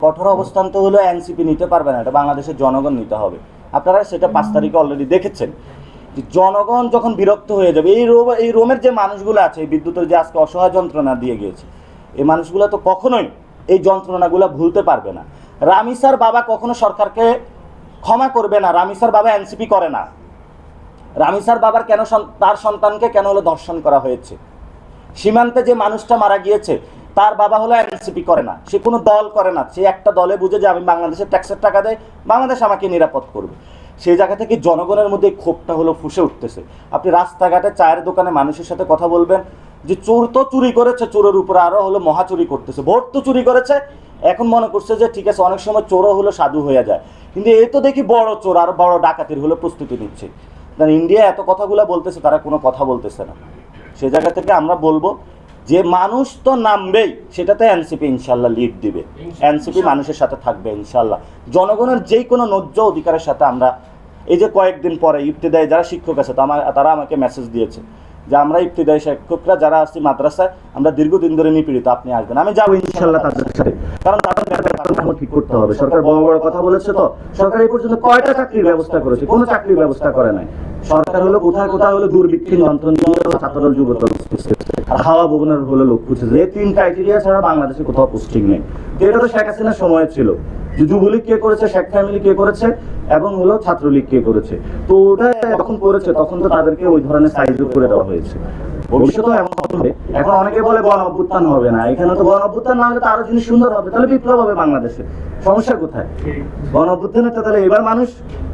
কঠোর অবস্থান তো হলো এনসিপি নিতে পারবে না, এটা বাংলাদেশের জনগণ নিতে হবে। আপনারা সেটা 5 তারিখে অলরেডি দেখেছেন যে জনগণ যখন বিরক্ত হয়ে যাবে, এই রোমের যে মানুষগুলো আছে, এই বিদ্যুতের যে আজকে অসহায় যন্ত্রণা দিয়ে গিয়েছে, এই মানুষগুলো তো কখনোই এই যন্ত্রণাগুলো ভুলতে পারবে না। রামিসার বাবা কখনো সরকারকে ক্ষমা করবে না। রামিসার বাবা এনসিপি করে না। রামিসার বাবার কেন তার সন্তানকে কেন হলো ধর্ষণ করা হয়েছে? সীমান্তে যে মানুষটা মারা গিয়েছে তার বাবা হলো এনসিপি করে না, সে কোনো দল করে না, সে একটা দলে বুঝে যে আমি বাংলাদেশের ট্যাক্সের টাকা দেয়, বাংলাদেশ আমাকে নিরাপদ করবে। সেই জায়গা থেকে জনগণের মধ্যে ক্ষোভটা হলো ফুসে উঠতেছে। আপনি রাস্তাঘাটে চায়ের দোকানে মানুষের সাথে কথা বলবেন যে চোর তো চুরি করেছে, চোরের উপরে আরো হলো মহা চুরি করতেছে, ভোট তো চুরি করেছে, এখন মনে করছে যে ঠিক আছে অনেক সময় চোরও হলো সাধু হয়ে যায়, কিন্তু এই তো দেখি বড় চোর আর বড় ডাকাতির হলো প্রস্তুতি নিচ্ছে। কারণ ইন্ডিয়া এত কথাগুলো বলতেছে, তারা কোনো কথা বলতেছে না। সে জায়গা থেকে আমরা বলবো যে মানুষ তো নামবেই, সেটাতে এনসিপি ইনশাল্লাহ লিড দিবে, এনসিপি মানুষের সাথে থাকবে ইনশাল্লাহ। জনগণের যেই কোনো ন্যায্য অধিকারের সাথে আমরা এই যে কয়েকদিন পরে ইবতেদায়ী যারা শিক্ষক আছে তারা আমাকে মেসেজ দিয়েছে যে আমরা ইবতেদায়ী শিক্ষকরা যারা আছি মাদ্রাসায়, আমরা দীর্ঘদিন ধরে নিপীড়িত, আপনি আসবেন, আমি যাবো ইনশাল্লাহ তাদের সাথে। কারণ তাদের ব্যাপারটা ঠিক করতে হবে। সরকার বড় বড় কথা বলেছে, তো সরকার এই পর্যন্ত কয়টা চাকরির ব্যবস্থা করেছে? কোনো চাকরির ব্যবস্থা করে নাই। সরকার হলো কোথায় কোথায় হলো দুর্ভিক্ষীর যন্ত্রণা, ছাত্রদল যুবদল আর হাওয়া ভবনের হলো লোক খুঁজেছে। এই 3 ক্রাইটেরিয়া ছাড়া বাংলাদেশে কোথাও পোস্টিং নেই। তো এটা তো শেখ হাসিনার সময় ছিল, যুবলীগ কে করেছে, শেখ ফ্যামিলি কে করেছে, এবং হলো ছাত্রলীগ কে করেছে। তো ওটা যখন করেছে তখন তো তাদেরকে ওই ধরনের সাইজ করে দেওয়া হয়েছে। ভবিষ্যতেও এমন হবে। এখন অনেকে বলে গণ অভ্যুত্থান হবে না, এখানে তো গণ অভ্যুত্থান না হলে তো আরো জিনিস সুন্দর হবে, তাহলে বিপ্লব হবে বাংলাদেশে। সমস্যা কোথায়? গণ অভ্যুত্থানের তো তাহলে এবার মানুষ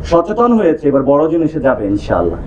সচেতন হয়েছে, এবার বড় জিনিসে যাবে ইনশাআল্লাহ।